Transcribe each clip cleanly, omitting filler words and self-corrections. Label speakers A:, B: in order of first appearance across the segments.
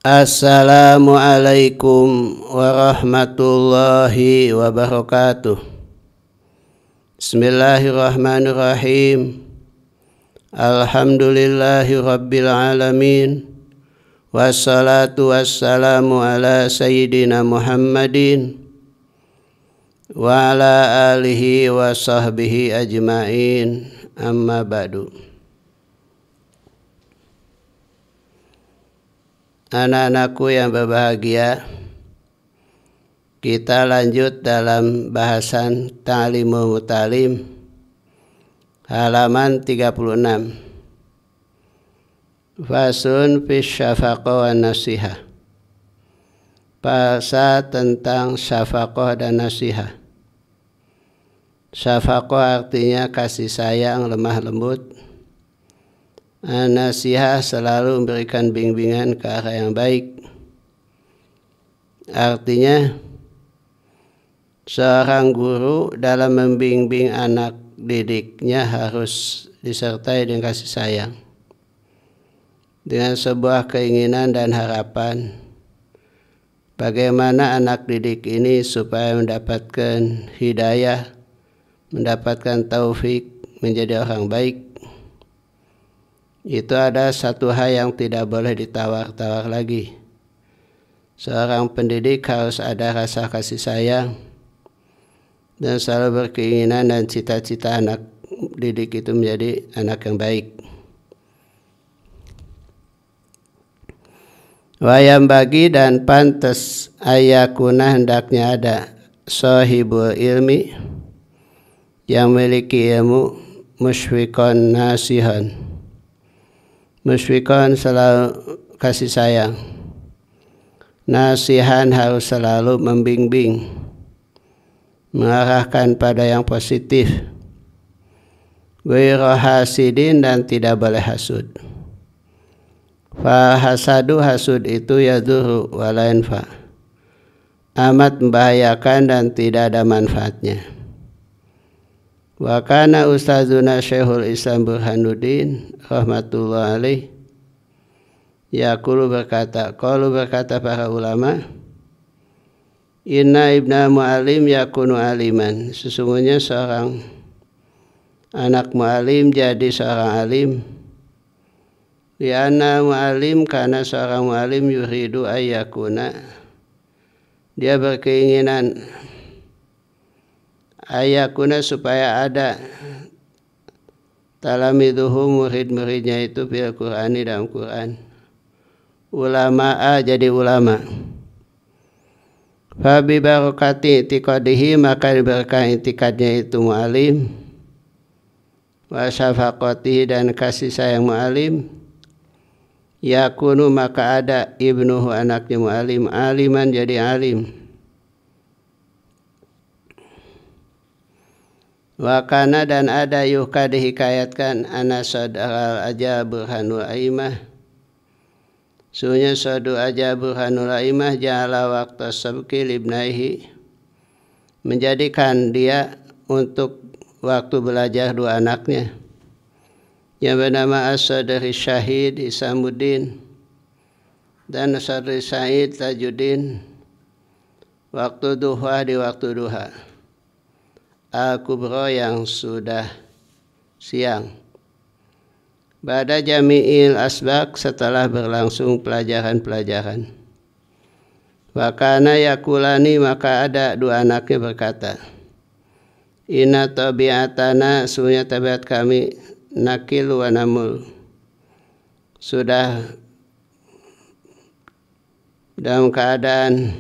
A: Assalamualaikum warahmatullahi wabarakatuh. Bismillahirrahmanirrahim. Alhamdulillahi rabbil alamin. Wassalatu wassalamu ala sayyidina Muhammadin wa ala alihi wa sahbihi ajma'in. Amma ba'du. Anak-anakku yang berbahagia, kita lanjut dalam bahasan Ta'limul Mutalim halaman 36. Fasun fi syafaqah wa nasihah. Bahasa tentang syafaqah dan nasihah. Syafaqah artinya kasih sayang, lemah lembut. Nasihah selalu memberikan bimbingan ke arah yang baik. Artinya seorang guru dalam membimbing anak didiknya harus disertai dengan kasih sayang, dengan sebuah keinginan dan harapan bagaimana anak didik ini supaya mendapatkan hidayah, mendapatkan taufik menjadi orang baik. Itu ada satu hal yang tidak boleh ditawar-tawar lagi. Seorang pendidik harus ada rasa kasih sayang dan selalu berkeinginan dan cita-cita anak didik itu menjadi anak yang baik. Wayam bagi dan pantas ayakuna hendaknya ada sahibul ilmi yang memiliki ilmu, musyfiqan nasihan. Musyfiqan selalu kasih sayang. Nasihan harus selalu membimbing, mengarahkan pada yang positif. Ghairu hasidin dan tidak boleh hasud. Fa hasadu, hasud itu yadurru wa la yanfa. Amat membahayakan dan tidak ada manfaatnya. Wa kana ustazuna Syekhul Islam Burhanuddin rahmatullah alaih yaqulu berkata para ulama, inna ibna mu'alim yakunu aliman, sesungguhnya seorang anak mu'alim jadi seorang alim. Lianna mu'alim, karena seorang mu'alim yuridu ayyakuna, dia berkeinginan ayakuna supaya ada talamiduhu, murid-muridnya itu bil Qur'ani, dalam Quran. Ulama'a, jadi ulama. Fabi barakati i'tiqadihi, maka berkah i'tiqadnya itu mu'alim. Wa syafaqatihi, dan kasih sayang mu'alim. Yakunu, maka ada ibnuhu, anaknya mu'alim, aliman, jadi alim. Wakana, dan ada yuhka dihikayatkan anasad al-aja burhanul aimah, sunya sadu aja burhanul aimah ja'ala waqta sabki libnaihi, menjadikan dia untuk waktu belajar dua anaknya yang bernama As-Sadri Syahid Isamuddin dan As-Sadri Said Tajuddin, waktu duha, di waktu duha. Al-Kubro, yang sudah siang. Ba'da jami'il asbaq, setelah berlangsung pelajaran-pelajaran. Wakana yakulani, maka ada dua anaknya berkata, inna tabi'atana, sesungguhnya tabiat kami, nakil wa namul, sudah dalam keadaan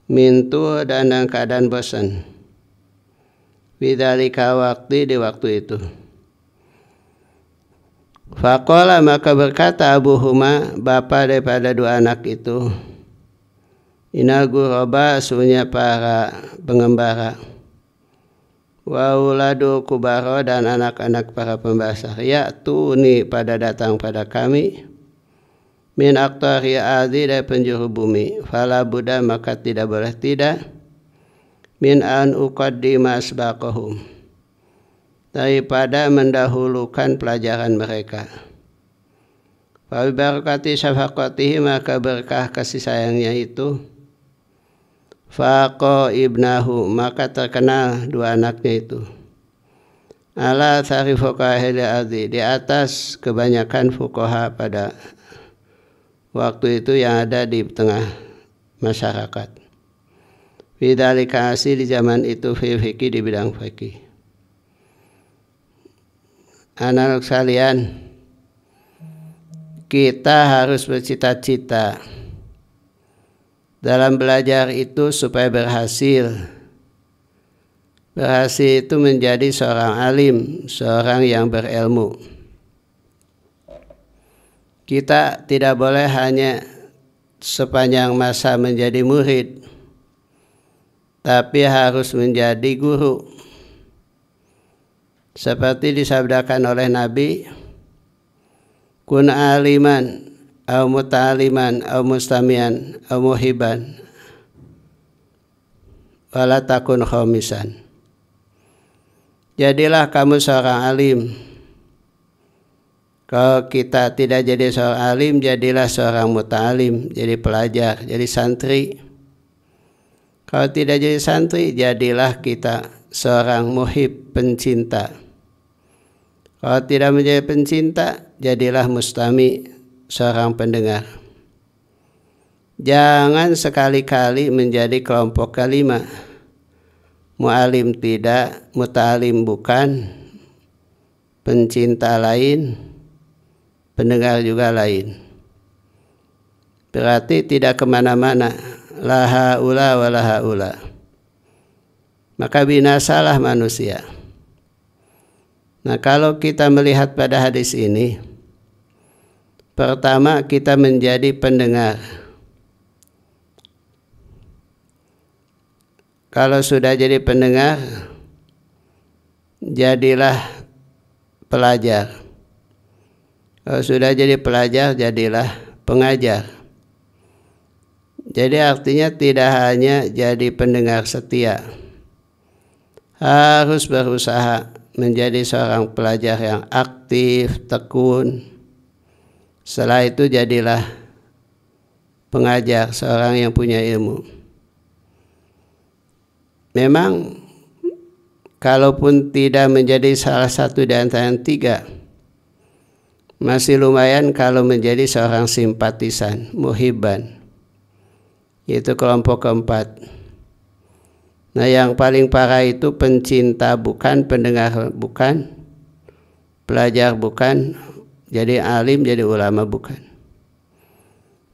A: mintu dan dalam keadaan bosan. Bidzalika waqti, di waktu itu. Faqala, maka berkata abuhuma, bapa daripada dua anak itu, inal ghuraba, sesungguhnya para pengembara, wa uladu kubaro, dan anak-anak para pembesar, ya'tuni, pada datang pada kami, min aqtari ardi, dari penjuru bumi, fala buddha, maka tidak boleh tidak, min an uqaddima asbaqahum, daripada mendahulukan pelajaran mereka. Fa bi barakati syafaqatihi, maka berkah kasih sayangnya itu, faqa ibnahu, maka terkenal dua anaknya itu, ala tsari fuqahil ardi, di atas kebanyakan fuqaha pada waktu itu yang ada di tengah masyarakat. Bidzalika asli di zaman itu fi fikih, di bidang fikih. Anak sekalian, kita harus bercita-cita dalam belajar itu supaya berhasil. Berhasil itu menjadi seorang alim, seorang yang berilmu. Kita tidak boleh hanya sepanjang masa menjadi murid, tapi harus menjadi guru. Seperti disabdakan oleh Nabi, kun aliman au muta'aliman au mustamian au muhiban wala takun khamisan. Jadilah kamu seorang alim. Kalau kita tidak jadi seorang alim, jadilah seorang muta'alim, jadi pelajar, jadi santri. Kalau tidak jadi santri, jadilah kita seorang muhib, pencinta. Kalau tidak menjadi pencinta, jadilah mustami, seorang pendengar. Jangan sekali-kali menjadi kelompok kelima. Mu'alim tidak, muta'alim bukan, pencinta lain, pendengar juga lain. Berarti tidak kemana-mana. La haula wa la haula. Maka binasalah manusia. Nah, kalau kita melihat pada hadis ini, pertama kita menjadi pendengar. Kalau sudah jadi pendengar, jadilah pelajar. Kalau sudah jadi pelajar, jadilah pengajar. Jadi artinya tidak hanya jadi pendengar setia, harus berusaha menjadi seorang pelajar yang aktif, tekun. Setelah itu jadilah pengajar, seorang yang punya ilmu. Memang kalaupun tidak menjadi salah satu di antara yang tiga, masih lumayan kalau menjadi seorang simpatisan, muhibban, yaitu kelompok keempat. Nah, yang paling parah itu pencinta bukan, pendengar bukan, pelajar bukan, jadi alim, jadi ulama bukan.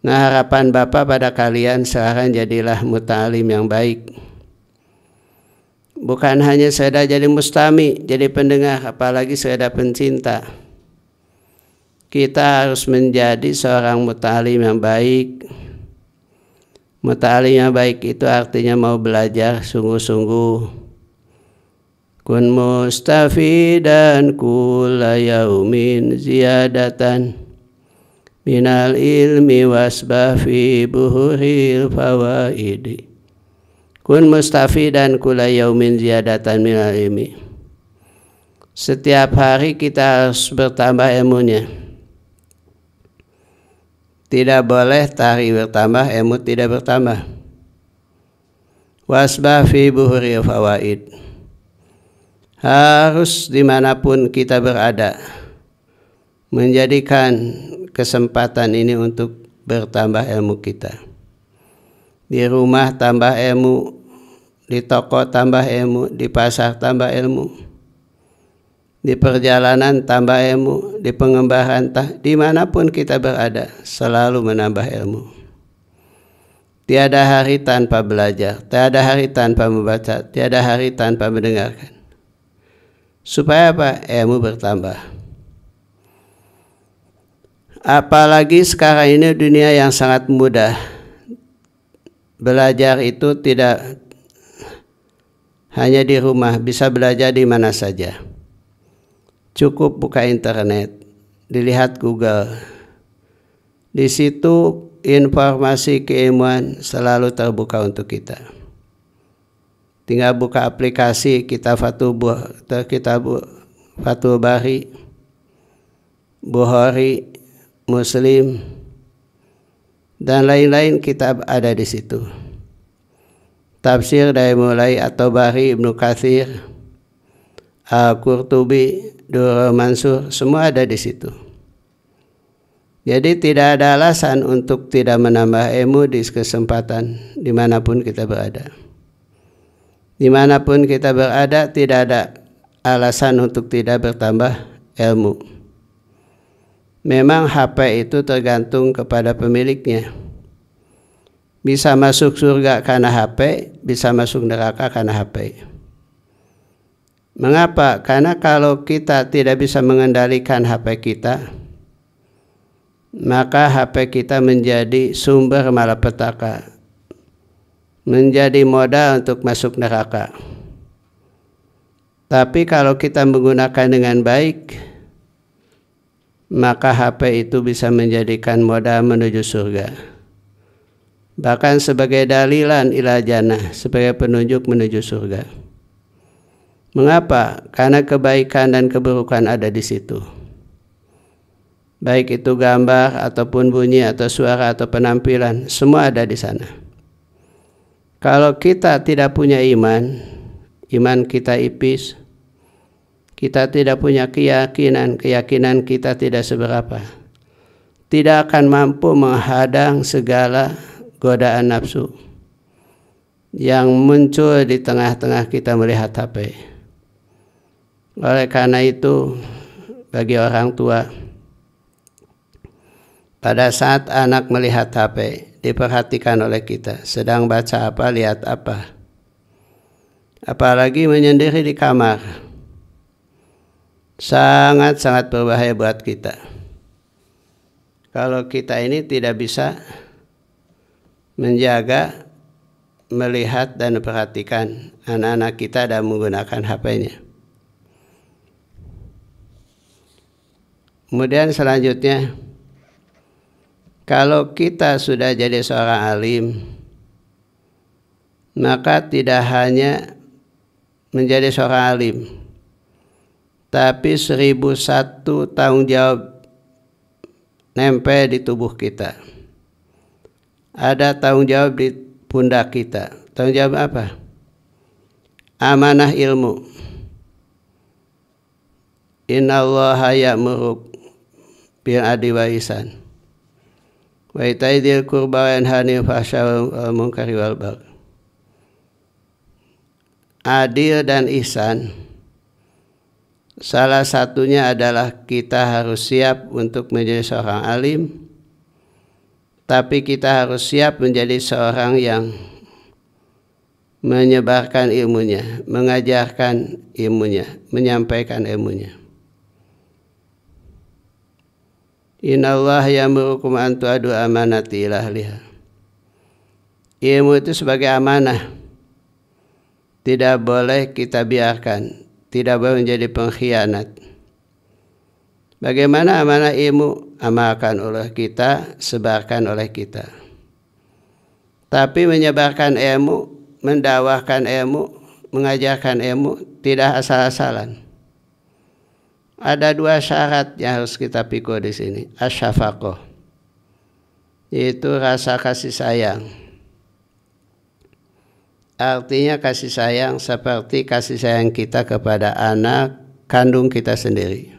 A: Nah, harapan Bapak pada kalian sekarang, jadilah muta'alim yang baik. Bukan hanya sekedar jadi mustami, jadi pendengar, apalagi sekedar pencinta. Kita harus menjadi seorang muta'alim yang baik. Muta'alim yang baik itu artinya mau belajar sungguh-sungguh. Kun mustafidan kulla yaumin ziyadatan minal ilmi wasbah fi buhuril fawaidi. Kun mustafidan kulla yaumin ziyadatan minal ilmi. Setiap hari kita harus bertambah ilmunya. Tidak boleh hari bertambah, ilmu tidak bertambah. Wasbah fi buhuri fawaid. Harus dimanapun kita berada, menjadikan kesempatan ini untuk bertambah ilmu kita. Di rumah tambah ilmu, di toko tambah ilmu, di pasar tambah ilmu, di perjalanan tambah ilmu, di pengembaraan, dimanapun kita berada, selalu menambah ilmu. Tiada hari tanpa belajar, tiada hari tanpa membaca, tiada hari tanpa mendengarkan. Supaya apa? Ilmu bertambah. Apalagi sekarang ini dunia yang sangat mudah. Belajar itu tidak hanya di rumah, bisa belajar di mana saja. Cukup buka internet, dilihat Google. Di situ informasi keilmuan selalu terbuka untuk kita. Tinggal buka aplikasi Kitab Fathul Bari, Bukhari, Muslim, dan lain-lain kitab ada di situ. Tafsir dari mulai At-Tabari, Ibnu Katsir, Al-Qurtubi, Durrul Mansur, semua ada di situ. Jadi tidak ada alasan untuk tidak menambah ilmu di kesempatan dimanapun kita berada. Dimanapun kita berada tidak ada alasan untuk tidak bertambah ilmu. Memang HP itu tergantung kepada pemiliknya. Bisa masuk surga karena HP, bisa masuk neraka karena HP. Mengapa? Karena kalau kita tidak bisa mengendalikan HP kita, maka HP kita menjadi sumber malapetaka, menjadi modal untuk masuk neraka. Tapi kalau kita menggunakan dengan baik, maka HP itu bisa menjadikan modal menuju surga. Bahkan sebagai dalilan ila jannah, sebagai penunjuk menuju surga. Mengapa? Karena kebaikan dan keburukan ada di situ. Baik itu gambar ataupun bunyi atau suara atau penampilan, semua ada di sana. Kalau kita tidak punya iman, iman kita ipis, kita tidak punya keyakinan kita tidak seberapa, tidak akan mampu menghadang segala godaan nafsu yang muncul di tengah-tengah kita melihat HP. Oleh karena itu, bagi orang tua, pada saat anak melihat HP, diperhatikan oleh kita, sedang baca apa, lihat apa. Apalagi menyendiri di kamar, sangat-sangat berbahaya buat kita. Kalau kita ini tidak bisa menjaga, melihat dan memperhatikan anak-anak kita dan menggunakan HP-nya. Kemudian selanjutnya, kalau kita sudah jadi seorang alim, maka tidak hanya menjadi seorang alim, tapi 1001 tanggung jawab nempel di tubuh kita. Ada tanggung jawab di pundak kita. Tanggung jawab apa? Amanah ilmu. Innallaha ya'muru bil adli wa ihsan wa ita'i dzil qurba wa yanha 'anil fahsya'i wal munkari wal baghi. Adil dan ihsan, salah satunya adalah kita harus siap untuk menjadi seorang alim, tapi kita harus siap menjadi seorang yang menyebarkan ilmunya, mengajarkan ilmunya, menyampaikan ilmunya. Innallaha ya'murukum an tu'addu amanati ila ahliha. Ilmu itu sebagai amanah, tidak boleh kita biarkan, tidak boleh menjadi pengkhianat. Bagaimana amanah ilmu? Amalkan oleh kita, sebarkan oleh kita. Tapi menyebarkan ilmu, mendakwahkan ilmu, mengajarkan ilmu tidak asal-asalan. Ada 2 syarat yang harus kita pikul di sini. Asyafaqah, yaitu rasa kasih sayang. Artinya kasih sayang seperti kasih sayang kita kepada anak kandung kita sendiri.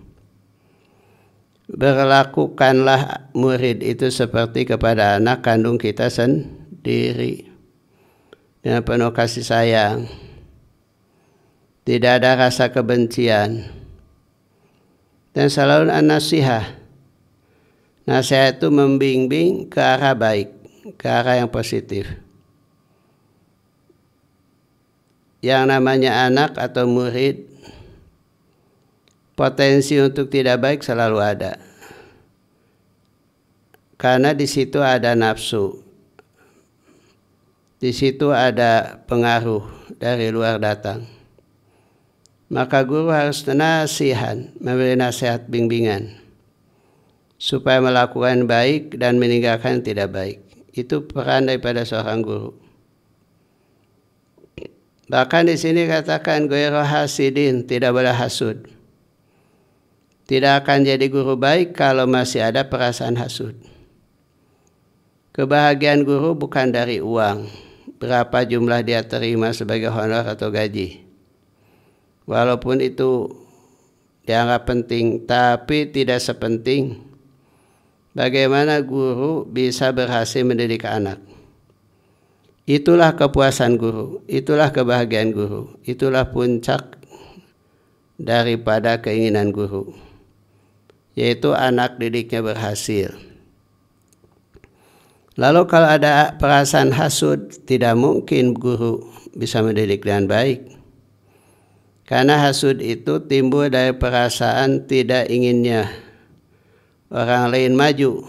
A: Berlakukanlah murid itu seperti kepada anak kandung kita sendiri, dengan penuh kasih sayang. Tidak ada rasa kebencian. Dan selalu an-nasihah. Nasihat itu membimbing ke arah baik, ke arah yang positif. Yang namanya anak atau murid, potensi untuk tidak baik selalu ada. Karena di situ ada nafsu. Di situ ada pengaruh dari luar datang. Maka guru harus nasihan, memberi nasihat bimbingan supaya melakukan baik dan meninggalkan tidak baik. Itu peran daripada seorang guru. Bahkan di sini katakan ghairu hasidin, tidak boleh hasud. tidak akan jadi guru baik kalau masih ada perasaan hasud. Kebahagiaan guru bukan dari uang, berapa jumlah dia terima sebagai honor atau gaji. Walaupun itu dianggap penting, tapi tidak sepenting bagaimana guru bisa berhasil mendidik anak. Itulah kepuasan guru, itulah kebahagiaan guru, itulah puncak daripada keinginan guru, yaitu anak didiknya berhasil. Lalu kalau ada perasaan hasud, tidak mungkin guru bisa mendidik dengan baik. Karena hasud itu timbul dari perasaan tidak inginnya orang lain maju.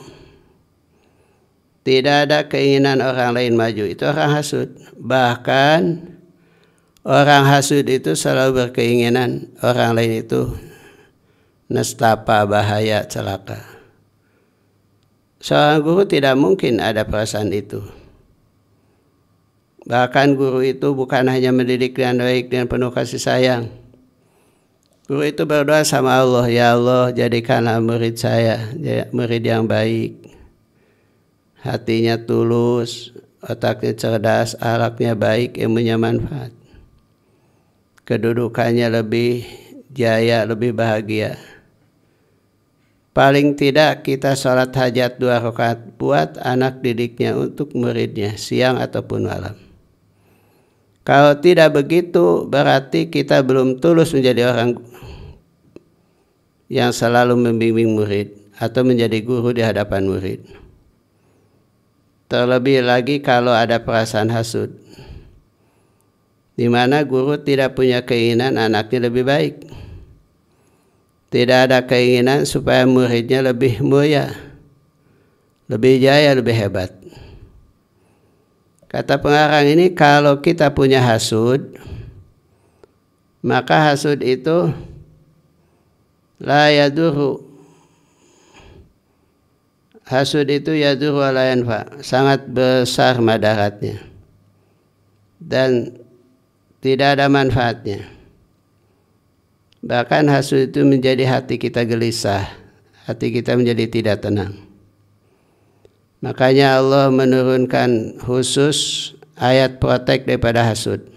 A: Tidak ada keinginan orang lain maju, itu orang hasud. Bahkan orang hasud itu selalu berkeinginan orang lain itu nestapa, bahaya, celaka. Seorang guru tidak mungkin ada perasaan itu. Bahkan guru itu bukan hanya mendidik dengan baik dengan penuh kasih sayang. Guru itu berdoa sama Allah, ya Allah jadikanlah murid saya murid yang baik. Hatinya tulus, otaknya cerdas, akhlaknya baik, ilmunya manfaat. Kedudukannya lebih jaya, lebih bahagia. Paling tidak kita sholat hajat 2 rakaat buat anak didiknya untuk muridnya, siang ataupun malam. Kalau tidak begitu, berarti kita belum tulus menjadi orang yang selalu membimbing murid atau menjadi guru di hadapan murid. Terlebih lagi kalau ada perasaan hasud, di mana guru tidak punya keinginan anaknya lebih baik. Tidak ada keinginan supaya muridnya lebih mulia, lebih jaya, lebih hebat. Kata pengarang ini, kalau kita punya hasud, maka hasud itu la yadurru. Hasud itu yadurru wa la yanfa, sangat besar madaratnya dan tidak ada manfaatnya. Bahkan hasud itu menjadi hati kita gelisah, hati kita menjadi tidak tenang. Makanya Allah menurunkan khusus ayat protek daripada hasud.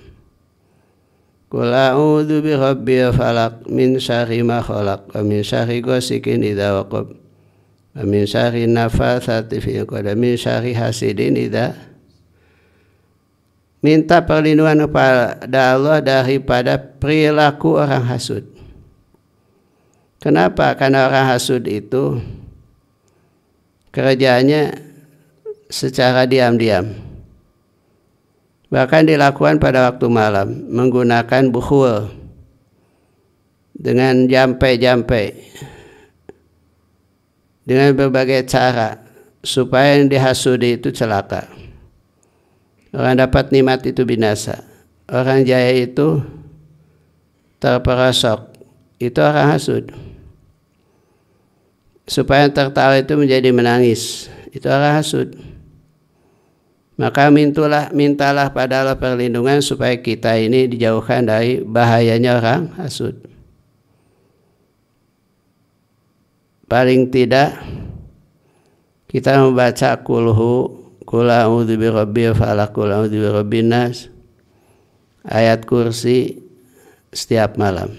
A: Qul a'udzu birabbil falaq min syarri ma khalaq wa min syarri ghasikin idza waqab wa min syarri nafatsati fil 'uqad wa min syarri hasidin idza. Minta perlindungan kepada Allah daripada perilaku orang hasud. Kenapa? Karena orang hasud itu kerjanya secara diam-diam. Bahkan dilakukan pada waktu malam, menggunakan bukhul dengan jampe-jampe, dengan berbagai cara supaya yang dihasudi itu celaka. Orang dapat nikmat itu binasa, orang jaya itu terperosok, itu orang hasud. Supaya yang tertawa itu menjadi menangis, itu orang hasud. Maka mintalah pada Allah perlindungan supaya kita ini dijauhkan dari bahayanya orang hasud. Paling tidak kita membaca kulhu, qul a'udzu birabbil falaq, qul a'udzu birabbin nas, ayat kursi setiap malam.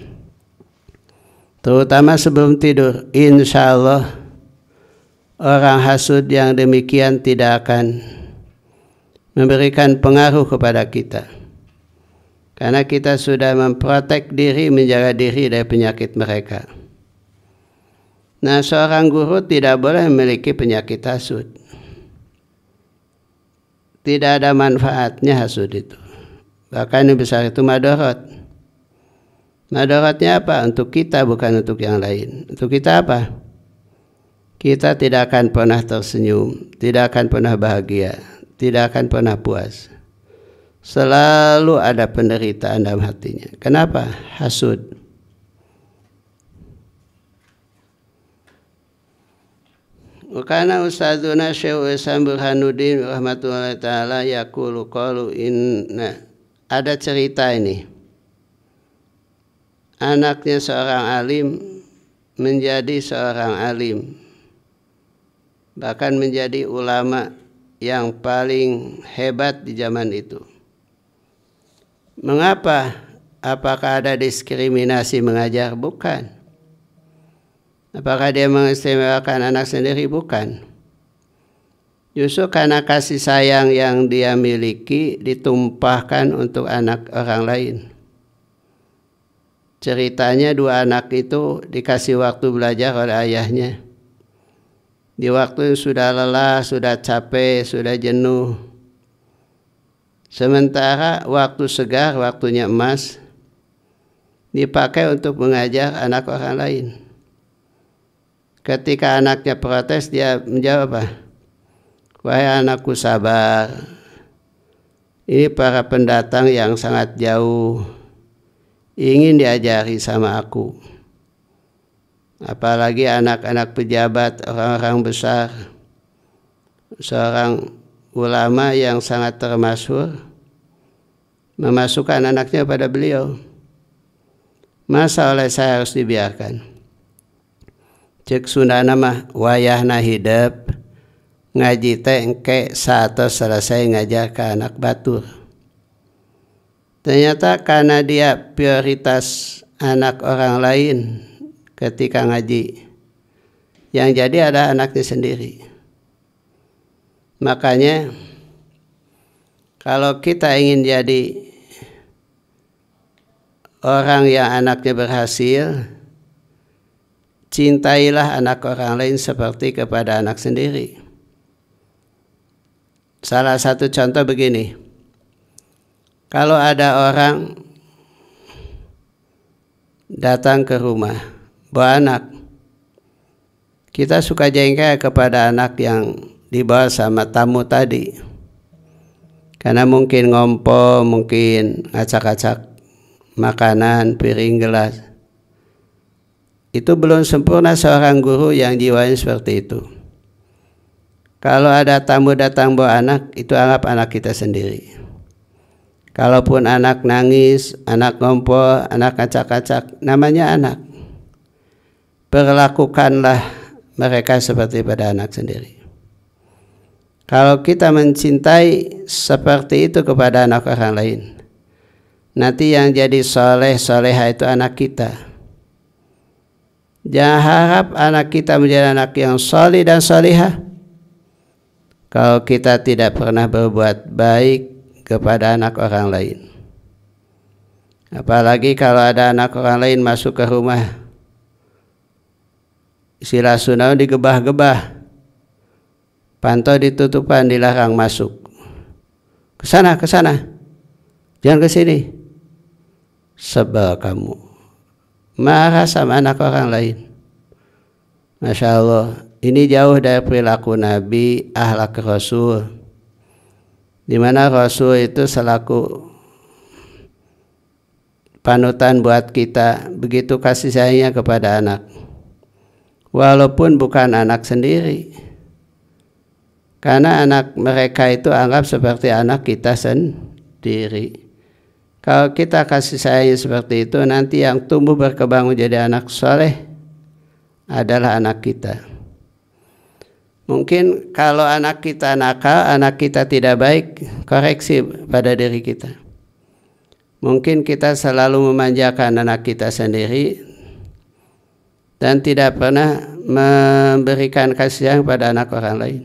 A: Terutama sebelum tidur. Insya Allah orang hasud yang demikian tidak akan memberikan pengaruh kepada kita. Karena kita sudah memprotek diri, menjaga diri dari penyakit mereka. Nah, seorang guru tidak boleh memiliki penyakit hasud. Tidak ada manfaatnya hasud itu. Bahkan yang besar itu madarat. Madaratnya apa? Untuk kita, bukan untuk yang lain. Untuk kita apa? Kita tidak akan pernah tersenyum, tidak akan pernah bahagia, tidak akan pernah puas. Selalu ada penderitaan dalam hatinya. Kenapa? Hasud. Karena Ustadzuna Syekh Ihsan Burhanuddin rahmatullahi ta'ala yaqulu qalu inna. Ada cerita ini. Anaknya seorang alim menjadi seorang alim, bahkan menjadi ulama yang paling hebat di zaman itu. Mengapa? Apakah ada diskriminasi mengajar? Bukan. Apakah dia mengistimewakan anak sendiri? Bukan. Justru karena kasih sayang yang dia miliki ditumpahkan untuk anak orang lain. Ceritanya dua anak itu dikasih waktu belajar oleh ayahnya. Di waktu yang sudah lelah, sudah capek, sudah jenuh. Sementara waktu segar, waktunya emas, dipakai untuk mengajar anak orang lain. Ketika anaknya protes, dia menjawab apa? Wahai anakku, sabar. Ini para pendatang yang sangat jauh, ingin diajari sama aku. Apalagi anak-anak pejabat, orang-orang besar, seorang ulama yang sangat termasyhur memasukkan anaknya pada beliau. Masa oleh saya harus dibiarkan? Cek Sundana mah wayahna hidup ngaji teh engke saat selesai ngajar ke anak batur. Ternyata karena dia prioritas anak orang lain ketika ngaji, yang jadi ada anaknya sendiri. Makanya kalau kita ingin jadi orang yang anaknya berhasil, cintailah anak orang lain seperti kepada anak sendiri. Salah satu contoh begini. Kalau ada orang datang ke rumah bawa anak, kita suka jengkel kepada anak yang dibawa sama tamu tadi, karena mungkin ngompo, mungkin ngacak-ngacak makanan, piring, gelas. Itu belum sempurna seorang guru yang jiwanya seperti itu. Kalau ada tamu datang bawa anak, itu anggap anak kita sendiri. Kalaupun anak nangis, anak ngompo, anak ngacak-ngacak, namanya anak. Perlakukanlah mereka seperti pada anak sendiri. Kalau kita mencintai seperti itu kepada anak orang lain, nanti yang jadi soleh soleha itu anak kita. Jangan harap anak kita menjadi anak yang soleh dan solehah kalau kita tidak pernah berbuat baik kepada anak orang lain. Apalagi kalau ada anak orang lain masuk ke rumah, istilah Sunda digebah-gebah, pantau ditutupan, dilarang masuk. Kesana, kesana, jangan ke sini. Sebel kamu, marah sama anak orang lain. Masya Allah, ini jauh dari perilaku Nabi, akhlak Rasul, di mana Rasul itu selaku panutan buat kita, begitu kasih sayangnya kepada anak, walaupun bukan anak sendiri. Karena anak mereka itu anggap seperti anak kita sendiri. Kalau kita kasih sayang seperti itu, nanti yang tumbuh berkembang menjadi anak soleh adalah anak kita. Mungkin kalau anak kita nakal, anak kita tidak baik, koreksi pada diri kita. Mungkin kita selalu memanjakan anak kita sendiri dan tidak pernah memberikan kasih sayang pada anak orang lain.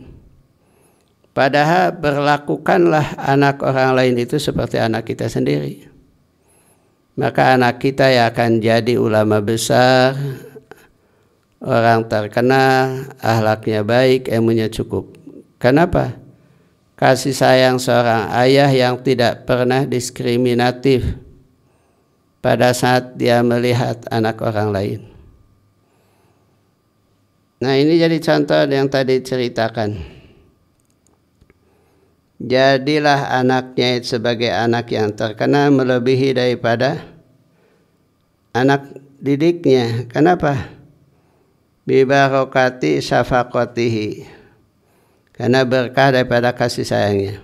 A: Padahal berlakukanlah anak orang lain itu seperti anak kita sendiri. Maka anak kita yang akan jadi ulama besar, orang terkenal, akhlaknya baik, ilmunya cukup. Kenapa? Kasih sayang seorang ayah yang tidak pernah diskriminatif pada saat dia melihat anak orang lain. Nah, ini jadi contoh yang tadi ceritakan. Jadilah anaknya sebagai anak yang terkenal melebihi daripada anak didiknya. Kenapa? Bibarokati syafaqatihi, karena berkah daripada kasih sayangnya.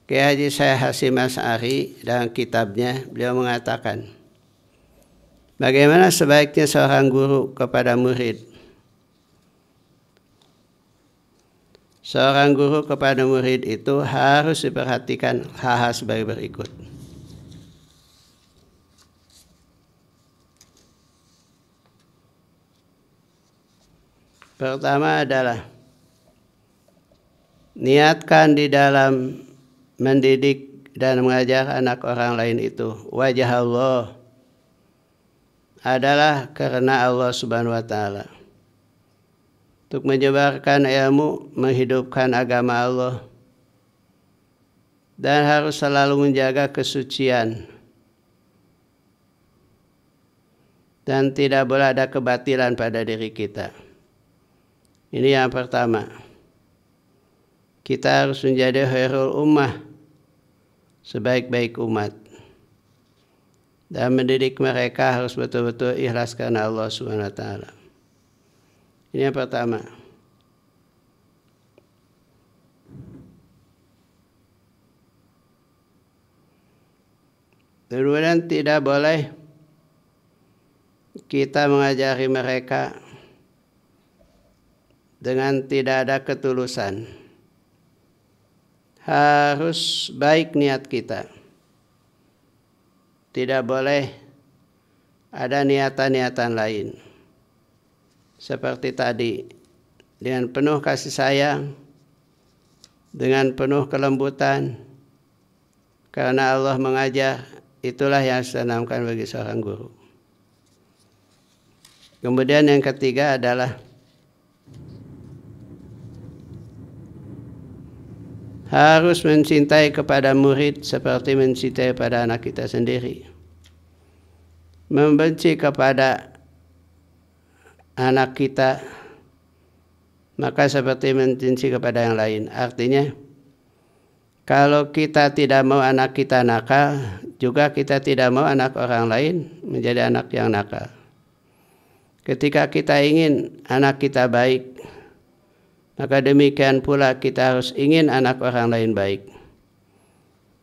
A: Kiai Haji Syekh Hasyim Asy'ari dalam kitabnya beliau mengatakan, Bagaimana sebaiknya seorang guru kepada murid? Seorang guru kepada murid itu harus diperhatikan hal-hal sebagai berikut. Pertama adalah niatkan di dalam mendidik dan mengajar anak orang lain itu wajah Allah, adalah karena Allah Subhanahu wa Ta'ala, untuk menyebarkan ilmu, menghidupkan agama Allah, dan harus selalu menjaga kesucian dan tidak boleh ada kebatilan pada diri kita. Ini yang pertama. Kita harus menjadi khairul ummah, sebaik-baik umat, dan mendidik mereka harus betul-betul ikhlas karena Allah Subhanahu wa Ta'ala. Ini yang pertama. Kemudian tidak boleh kita mengajari mereka dengan tidak ada ketulusan. Harus baik niat kita. Tidak boleh ada niatan-niatan lain. Seperti tadi, dengan penuh kasih sayang, dengan penuh kelembutan, karena Allah mengajar, itulah yang harus ditanamkan bagi seorang guru. Kemudian yang ketiga adalah harus mencintai kepada murid seperti mencintai pada anak kita sendiri. Membenci kepada anak kita maka seperti mencintai kepada yang lain. Artinya, kalau kita tidak mau anak kita nakal, juga kita tidak mau anak orang lain menjadi anak yang nakal. Ketika kita ingin anak kita baik, maka demikian pula kita harus ingin anak orang lain baik.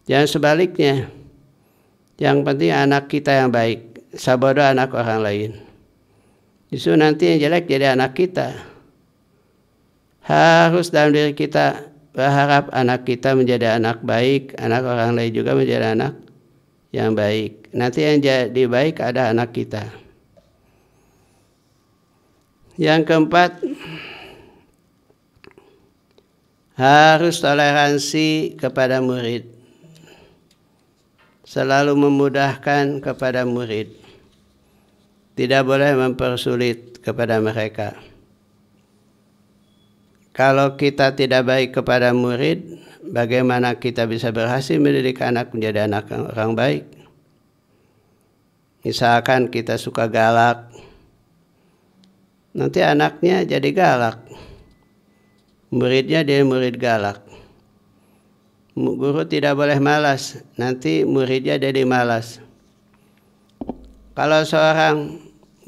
A: Jangan sebaliknya. Yang penting anak kita yang baik, sabodo anak orang lain. Justru nanti yang jelek jadi anak kita. Harus dalam diri kita berharap anak kita menjadi anak baik, anak orang lain juga menjadi anak yang baik. Nanti yang jadi baik ada anak kita. Yang keempat, harus toleransi kepada murid. Selalu memudahkan kepada murid. Tidak boleh mempersulit kepada mereka. Kalau kita tidak baik kepada murid, bagaimana kita bisa berhasil mendidik anak menjadi anak orang baik? Misalkan kita suka galak, nanti anaknya jadi galak. Muridnya dia murid galak. Guru tidak boleh malas, nanti muridnya jadi malas. Kalau seorang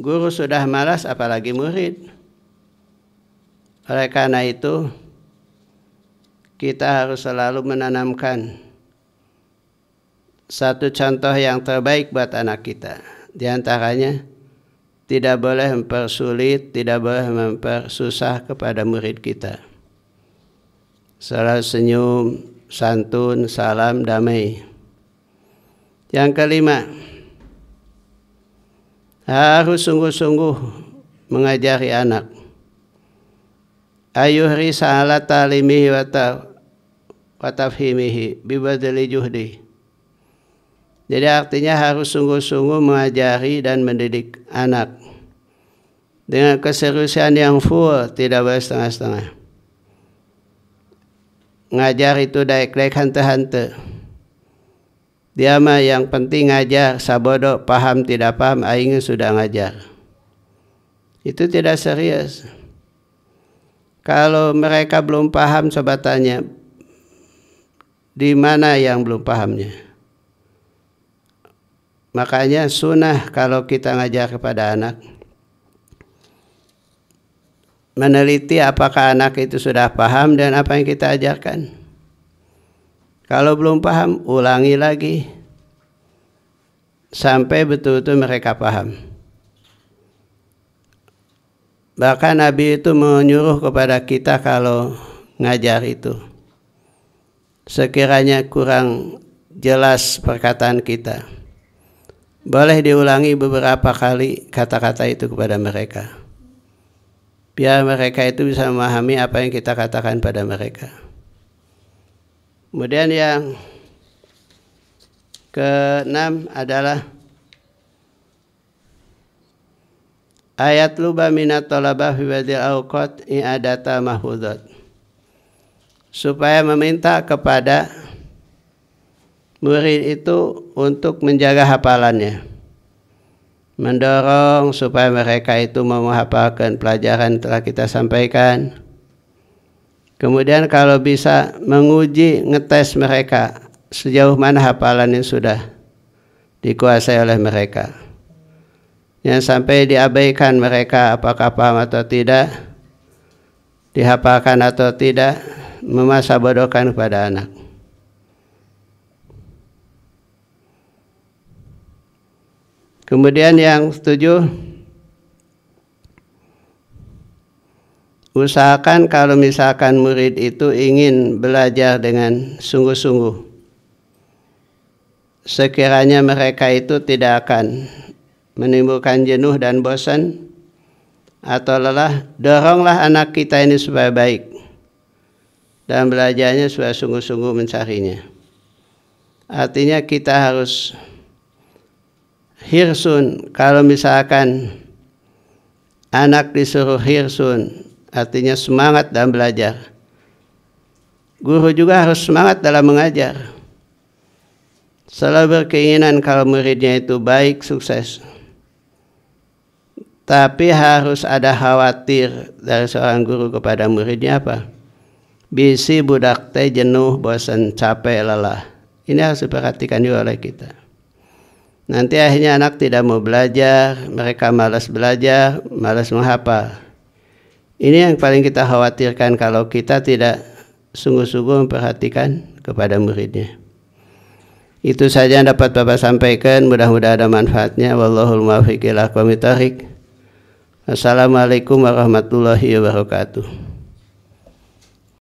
A: guru sudah malas, apalagi murid. Oleh karena itu, kita harus selalu menanamkan satu contoh yang terbaik buat anak kita. Di antaranya, tidak boleh mempersulit, tidak boleh mempersusah kepada murid kita. Selalu senyum, santun, salam, damai. Yang kelima, harus sungguh-sungguh mengajari anak. Ayuhri sa'ala ta'limihi wa tafhimihi bibadli juhdi. Jadi artinya harus sungguh-sungguh mengajari dan mendidik anak dengan keseriusan yang full, tidak boleh setengah-setengah. Ngajar itu daik-daik hante-hante. Dia mah yang penting ngajar, sabodo, paham tidak paham, aing sudah ngajar. Itu tidak serius. Kalau mereka belum paham, coba tanya, di mana yang belum pahamnya? Makanya sunnah kalau kita ngajar kepada anak, meneliti apakah anak itu sudah paham dan apa yang kita ajarkan. Kalau belum paham, ulangi lagi sampai betul-betul mereka paham. Bahkan Nabi itu menyuruh kepada kita kalau ngajar itu, sekiranya kurang jelas perkataan kita, boleh diulangi beberapa kali kata-kata itu kepada mereka, biar mereka itu bisa memahami apa yang kita katakan pada mereka. Kemudian yang keenam adalah ayat luba minat tolabah fi badil awqat i'adata mahfudzat, supaya meminta kepada murid itu untuk menjaga hafalannya, mendorong supaya mereka itu mau menghafalkan pelajaran telah kita sampaikan. Kemudian kalau bisa menguji, ngetes mereka sejauh mana hafalan yang sudah dikuasai oleh mereka. Yang sampai diabaikan mereka apakah paham atau tidak, dihafalkan atau tidak, memasa bodohkan kepada anak. Kemudian yang 7, usahakan kalau misalkan murid itu ingin belajar dengan sungguh-sungguh, sekiranya mereka itu tidak akan menimbulkan jenuh dan bosan atau lelah, doronglah anak kita ini supaya baik dan belajarnya supaya sungguh-sungguh mencarinya. Artinya kita harus hirsun. Kalau misalkan anak disuruh hirsun, artinya semangat dalam belajar, guru juga harus semangat dalam mengajar. Selalu berkeinginan kalau muridnya itu baik, sukses. Tapi harus ada khawatir dari seorang guru kepada muridnya apa? Bisi budak teh jenuh, bosan, capek, lelah. Ini harus diperhatikan juga oleh kita. Nanti akhirnya anak tidak mau belajar, mereka malas belajar, malas menghafal. Ini yang paling kita khawatirkan kalau kita tidak sungguh-sungguh memperhatikan kepada muridnya. Itu saja yang dapat Bapak sampaikan, mudah-mudahan ada manfaatnya. Wallahul muwaffiq ila aqwamit thoriq. Assalamualaikum warahmatullahi wabarakatuh.